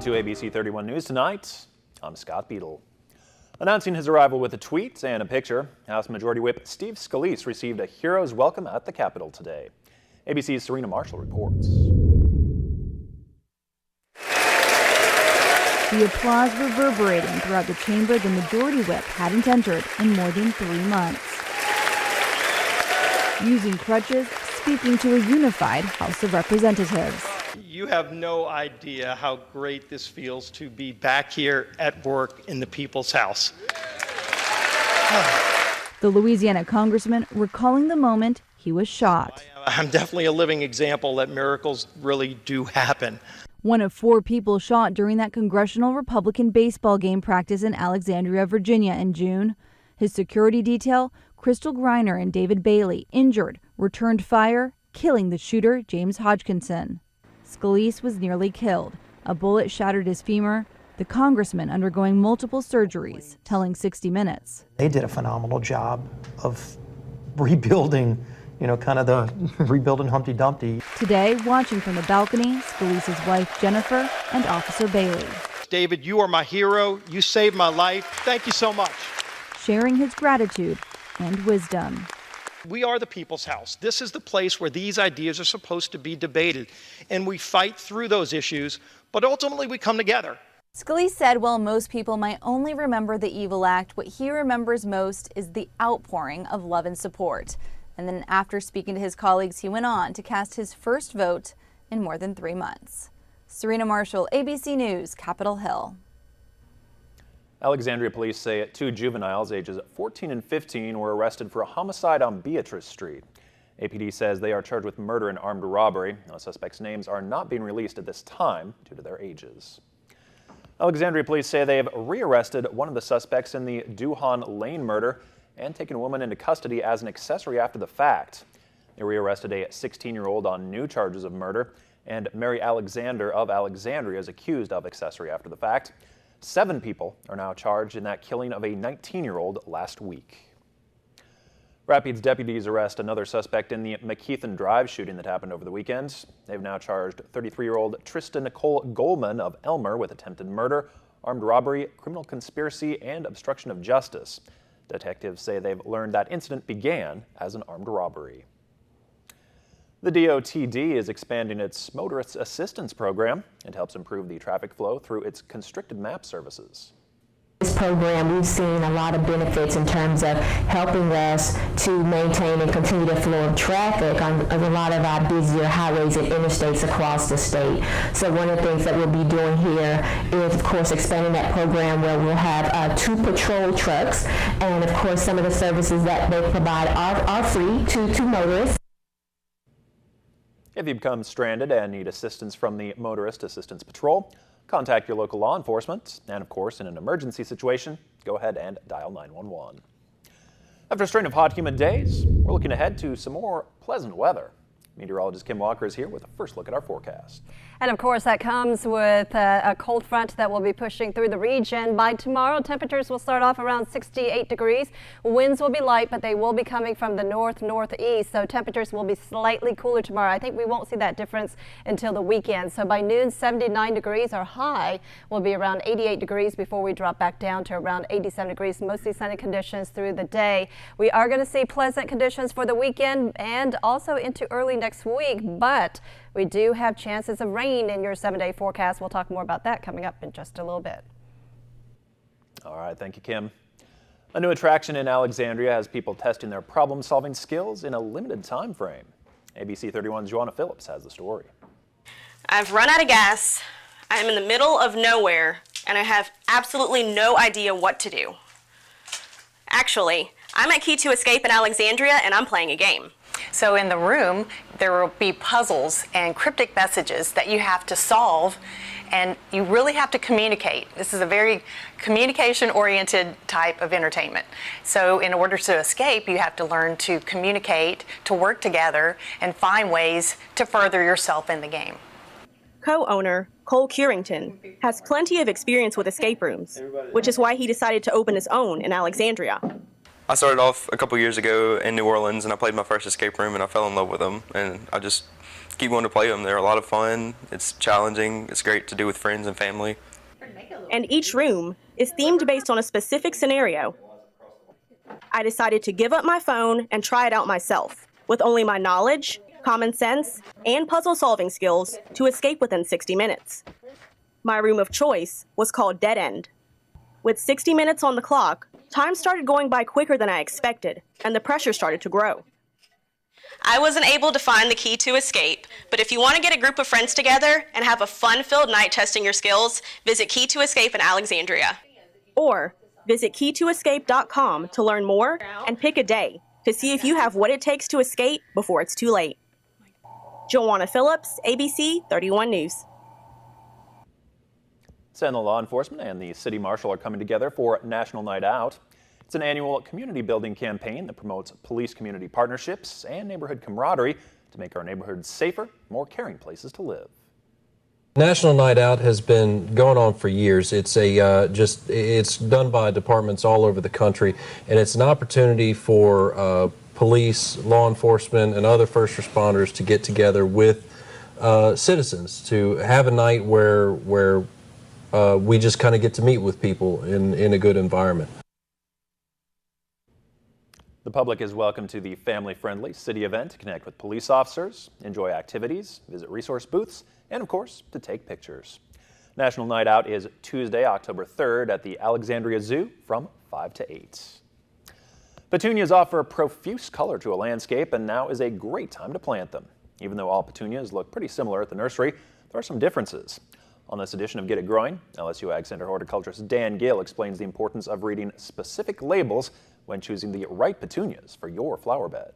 to ABC 31 News tonight. I'm Scott Beadle. Announcing his arrival with a tweet and a picture, House Majority Whip Steve Scalise received a hero's welcome at the Capitol today. ABC's Serena Marshall reports. The applause reverberating throughout the chamber the Majority Whip hadn't entered in more than 3 months. Using crutches, speaking to a unified House of Representatives. You have no idea how great this feels to be back here at work in the People's House. The Louisiana congressman recalling the moment he was shot. I'm definitely a living example that miracles really do happen. One of 4 people shot during that congressional Republican baseball game practice in Alexandria, Virginia in June. His security detail, Crystal Griner and David Bailey, injured, returned fire, killing the shooter, James Hodgkinson. Scalise was nearly killed. A bullet shattered his femur. The congressman undergoing multiple surgeries, telling 60 Minutes. They did a phenomenal job of rebuilding, kind of the rebuilding Humpty Dumpty. Today, watching from the balcony, Scalise's wife Jennifer and Officer Bailey. David, you are my hero. You saved my life. Thank you so much. Sharing his gratitude and wisdom. We are the People's House. This is the place where these ideas are supposed to be debated, and we fight through those issues, but ultimately we come together. Scalise said while most people might only remember the evil act, what he remembers most is the outpouring of love and support. And then after speaking to his colleagues, he went on to cast his first vote in more than 3 months. Serena Marshall, ABC News, Capitol Hill. Alexandria police say 2 juveniles ages 14 and 15 were arrested for a homicide on Beatrice Street. APD says they are charged with murder and armed robbery. Now, suspects' names are not being released at this time due to their ages. Alexandria police say they have rearrested one of the suspects in the Duhan Lane murder and taken a woman into custody as an accessory after the fact. They rearrested a 16-year-old on new charges of murder, and Mary Alexander of Alexandria is accused of accessory after the fact. 7 people are now charged in that killing of a 19-year-old last week. Rapids deputies arrest another suspect in the McKeithen Drive shooting that happened over the weekend. They've now charged 33-year-old Trista Nicole Goldman of Elmer with attempted murder, armed robbery, criminal conspiracy, and obstruction of justice. Detectives say they've learned that incident began as an armed robbery. The DOTD is expanding its motorist assistance program. It helps improve the traffic flow through its constricted map services. This program, we've seen a lot of benefits in terms of helping us to maintain and continue the flow of traffic on a lot of our busier highways and interstates across the state. So one of the things that we'll be doing here is, of course, expanding that program where we'll have 2 patrol trucks, and of course some of the services that they provide are free to motorists. If you become stranded and need assistance from the Motorist Assistance Patrol, contact your local law enforcement. And of course, in an emergency situation, go ahead and dial 911. After a string of hot, humid days, we're looking ahead to some more pleasant weather. Meteorologist Kim Walker is here with a first look at our forecast. And of course, that comes with a cold front that will be pushing through the region. By tomorrow, temperatures will start off around 68 degrees. Winds will be light, but they will be coming from the northeast, so temperatures will be slightly cooler tomorrow. I think we won't see that difference until the weekend. So by noon, 79 degrees. Our high will be around 88 degrees before we drop back down to around 87 degrees. Mostly sunny conditions through the day. We are going to see pleasant conditions for the weekend and also into early next week, but we do have chances of rain in your 7-day forecast. We'll talk more about that coming up in just a little bit. All right, thank you, Kim. A new attraction in Alexandria has people testing their problem-solving skills in a limited time frame. ABC 31's Joanna Phillips has the story. I've run out of gas, I'm in the middle of nowhere, and I have absolutely no idea what to do. Actually, I'm at Key to Escape in Alexandria, and I'm playing a game. So in the room, there will be puzzles and cryptic messages that you have to solve, and you really have to communicate. This is a very communication-oriented type of entertainment. So in order to escape, you have to learn to communicate, to work together, and find ways to further yourself in the game. Co-owner Cole Curington has plenty of experience with escape rooms, which is why he decided to open his own in Alexandria. I started off a couple years ago in New Orleans, and I played my first escape room, and I fell in love with them, and I just keep going to play them. They're a lot of fun. It's challenging. It's great to do with friends and family. And each room is themed based on a specific scenario. I decided to give up my phone and try it out myself, with only my knowledge, common sense, and puzzle solving skills to escape within 60 minutes. My room of choice was called Dead End. With 60 minutes on the clock, time started going by quicker than I expected, and the pressure started to grow. I wasn't able to find the key to escape, but if you want to get a group of friends together and have a fun-filled night testing your skills, visit Key to Escape in Alexandria. Or visit keytoescape.com to learn more and pick a day to see if you have what it takes to escape before it's too late. Joanna Phillips, ABC 31 News. Sentinel Law Enforcement and the City Marshal are coming together for National Night Out. It's an annual community building campaign that promotes police community partnerships and neighborhood camaraderie to make our neighborhoods safer, more caring places to live. National Night Out has been going on for years. It's it's done by departments all over the country, and it's an opportunity for police, law enforcement, and other first responders to get together with citizens to have a night where we just kind of get to meet with people in a good environment. The public is welcome to the family-friendly city event to connect with police officers, enjoy activities, visit resource booths, and of course, to take pictures. National Night Out is Tuesday, October 3rd at the Alexandria Zoo from 5 to 8. Petunias offer profuse color to a landscape, and now is a great time to plant them. Even though all petunias look pretty similar at the nursery, there are some differences. On this edition of Get It Growing, LSU Ag Center horticulturist Dan Gill explains the importance of reading specific labels when choosing the right petunias for your flower bed.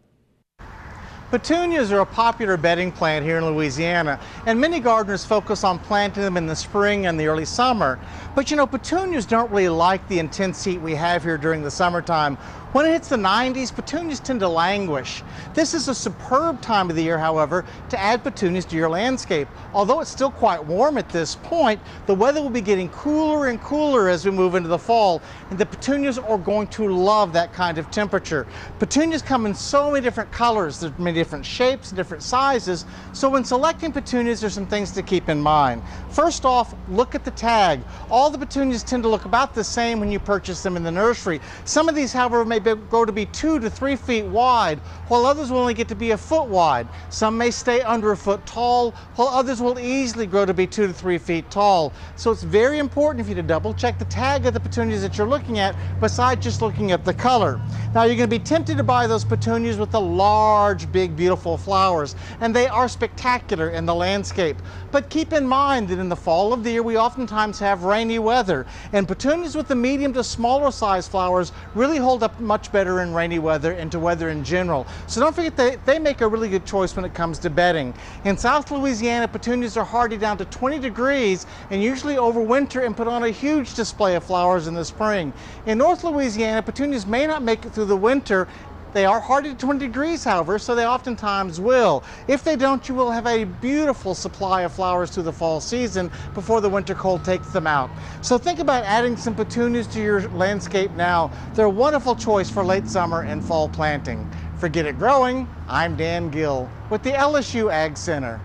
Petunias are a popular bedding plant here in Louisiana, and many gardeners focus on planting them in the spring and the early summer. But you know, petunias don't really like the intense heat we have here during the summertime. When it hits the 90s, petunias tend to languish. This is a superb time of the year, however, to add petunias to your landscape. Although it's still quite warm at this point, the weather will be getting cooler and cooler as we move into the fall, and the petunias are going to love that kind of temperature. Petunias come in so many different colors, there's many different shapes and different sizes, so when selecting petunias, there's some things to keep in mind. First off, look at the tag. All the petunias tend to look about the same when you purchase them in the nursery. Some of these, however, may grow to be 2 to 3 feet wide, while others will only get to be a foot wide. Some may stay under a foot tall, while others will easily grow to be 2 to 3 feet tall. So it's very important for you to double check the tag of the petunias that you're looking at, besides just looking at the color. Now, you're going to be tempted to buy those petunias with the large, big, beautiful flowers, and they are spectacular in the landscape. But keep in mind that in the fall of the year, we oftentimes have rainy weather, and petunias with the medium to smaller size flowers really hold up much better in rainy weather and to weather in general. So don't forget they make a really good choice when it comes to bedding. In South Louisiana, petunias are hardy down to 20 degrees and usually overwinter and put on a huge display of flowers in the spring. In North Louisiana, petunias may not make it through the winter. They are hardy to 20 degrees, however, so they oftentimes will. If they don't, you will have a beautiful supply of flowers through the fall season before the winter cold takes them out. So think about adding some petunias to your landscape now. They're a wonderful choice for late summer and fall planting. For Get It Growing, I'm Dan Gill with the LSU Ag Center.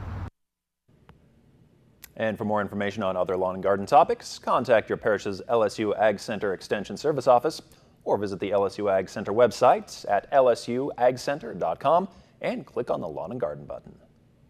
And for more information on other lawn and garden topics, contact your parish's LSU Ag Center Extension Service Office, or visit the LSU Ag Center website at lsuagcenter.com and click on the Lawn and Garden button.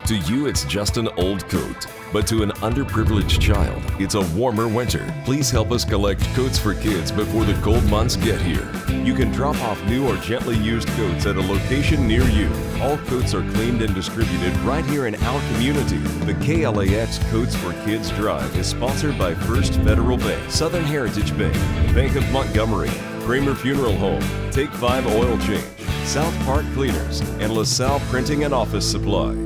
To you, it's just an old coat, but to an underprivileged child, it's a warmer winter. Please help us collect coats for kids before the cold months get here. You can drop off new or gently used coats at a location near you. All coats are cleaned and distributed right here in our community. The KLAX Coats for Kids Drive is sponsored by First Federal Bank, Southern Heritage Bank, Bank of Montgomery, Kramer Funeral Home, Take 5 Oil Change, South Park Cleaners, and LaSalle Printing and Office Supply.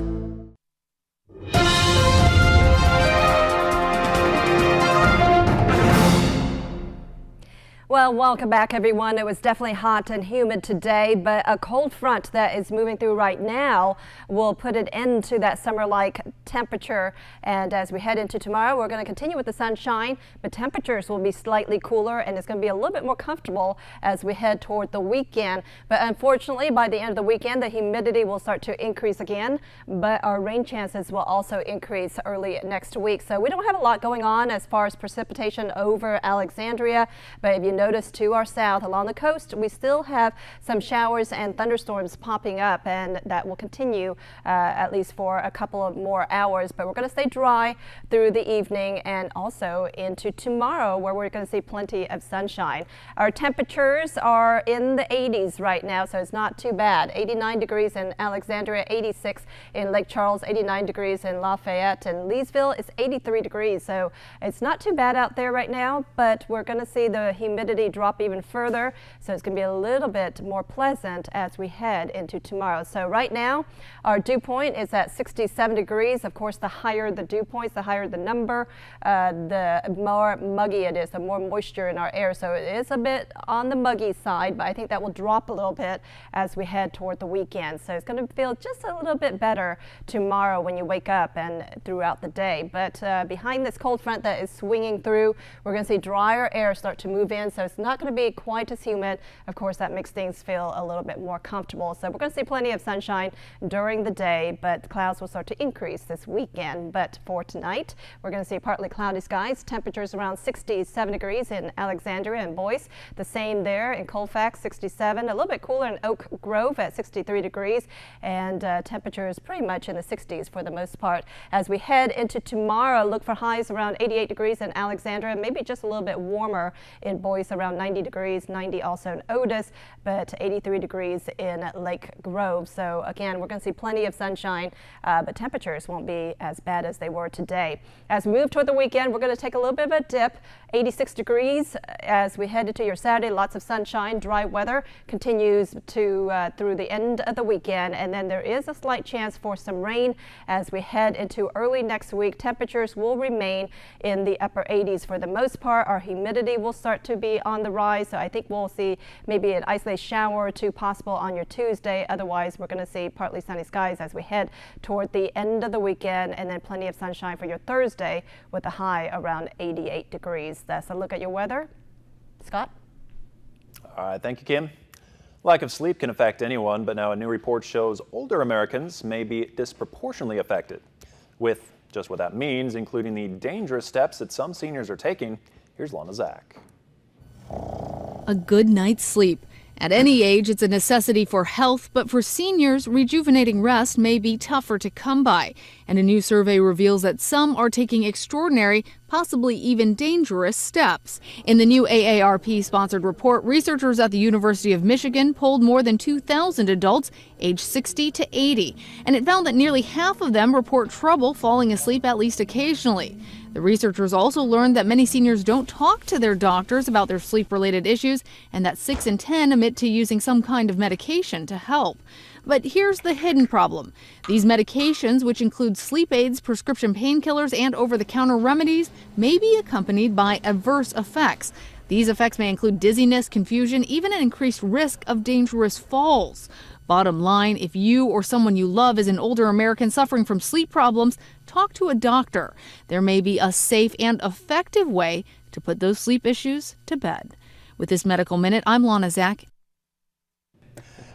Well, welcome back, everyone. It was definitely hot and humid today, but a cold front that is moving through right now will put an end to that summer-like temperature. And as we head into tomorrow, we're going to continue with the sunshine, but temperatures will be slightly cooler, and it's going to be a little bit more comfortable as we head toward the weekend. But unfortunately, by the end of the weekend, the humidity will start to increase again, but our rain chances will also increase early next week. So we don't have a lot going on as far as precipitation over Alexandria, but if you notice to our south along the coast, we still have some showers and thunderstorms popping up, and that will continue at least for a couple of more hours. But we're going to stay dry through the evening and also into tomorrow, where we're going to see plenty of sunshine. Our temperatures are in the 80s right now, so it's not too bad. 89 degrees in Alexandria, 86 in Lake Charles, 89 degrees in Lafayette, and Leesville is 83 degrees. So it's not too bad out there right now, but we're going to see the humidity drop even further, so it's going to be a little bit more pleasant as we head into tomorrow. So right now our dew point is at 67 degrees. Of course, the higher the dew points, the higher the number, the more muggy it is, the more moisture in our air. So it is a bit on the muggy side, but I think that will drop a little bit as we head toward the weekend. So it's going to feel just a little bit better tomorrow when you wake up and throughout the day. But behind this cold front that is swinging through, we're going to see drier air start to move in, so it's not going to be quite as humid. Of course, that makes things feel a little bit more comfortable. So we're going to see plenty of sunshine during the day, but the clouds will start to increase this weekend. But for tonight, we're going to see partly cloudy skies, temperatures around 67 degrees in Alexandria and Boyce, the same there in Colfax, 67, a little bit cooler in Oak Grove at 63 degrees, and temperatures pretty much in the 60s for the most part. As we head into tomorrow, look for highs around 88 degrees in Alexandria, maybe just a little bit warmer in Boyce, around 90 degrees, 90 also in Otis, but 83 degrees in Lake Grove. So again, we're going to see plenty of sunshine, but temperatures won't be as bad as they were today. As we move toward the weekend, we're going to take a little bit of a dip, 86 degrees as we head into your Saturday. Lots of sunshine, dry weather continues to through the end of the weekend, and then there is a slight chance for some rain as we head into early next week. Temperatures will remain in the upper 80s for the most part. Our humidity will start to be on the rise, so I think we'll see maybe an isolated shower or two possible on your Tuesday. Otherwise, we're going to see partly sunny skies as we head toward the end of the weekend, and then plenty of sunshine for your Thursday with a high around 88 degrees. That's a look at your weather. Scott? All right, thank you, Kim. Lack of sleep can affect anyone, but now a new report shows older Americans may be disproportionately affected. With just what that means, including the dangerous steps that some seniors are taking, here's Lana Zach. A good night's sleep. At any age, it's a necessity for health, but for seniors, rejuvenating rest may be tougher to come by. And a new survey reveals that some are taking extraordinary, possibly even dangerous steps. In the new AARP-sponsored report, researchers at the University of Michigan polled more than 2,000 adults aged 60 to 80, and it found that nearly half of them report trouble falling asleep at least occasionally. The researchers also learned that many seniors don't talk to their doctors about their sleep-related issues, and that 6 in 10 admit to using some kind of medication to help. But here's the hidden problem. These medications, which include sleep aids, prescription painkillers, and over-the-counter remedies, may be accompanied by adverse effects. These effects may include dizziness, confusion, even an increased risk of dangerous falls. Bottom line, if you or someone you love is an older American suffering from sleep problems, talk to a doctor. There may be a safe and effective way to put those sleep issues to bed. With this Medical Minute, I'm Lana Zach.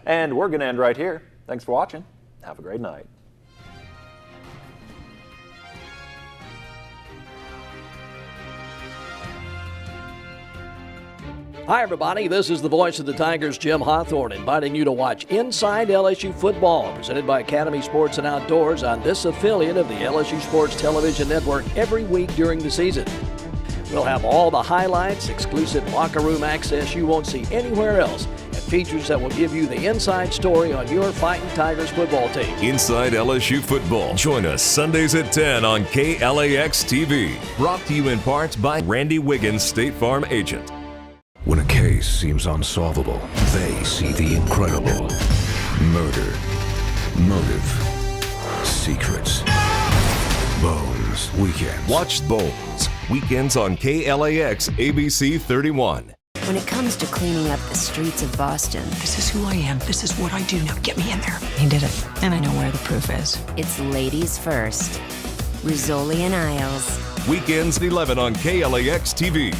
And we're going to end right here. Thanks for watching. Have a great night. Hi, everybody. This is the voice of the Tigers, Jim Hawthorne, inviting you to watch Inside LSU Football, presented by Academy Sports and Outdoors on this affiliate of the LSU Sports Television Network every week during the season. We'll have all the highlights, exclusive locker room access you won't see anywhere else, and features that will give you the inside story on your Fighting Tigers football team. Inside LSU Football. Join us Sundays at 10 on KLAX TV. Brought to you in part by Randy Wiggins, State Farm agent. When a case seems unsolvable, they see the incredible. Murder, motive, secrets. Bones Weekends. Watch Bones Weekends on KLAX ABC 31. When it comes to cleaning up the streets of Boston, this is who I am. This is what I do. Now get me in there. He did it. And I know where the proof is. it's ladies first. Rizzoli and Isles. Weekends at 11 on KLAX TV.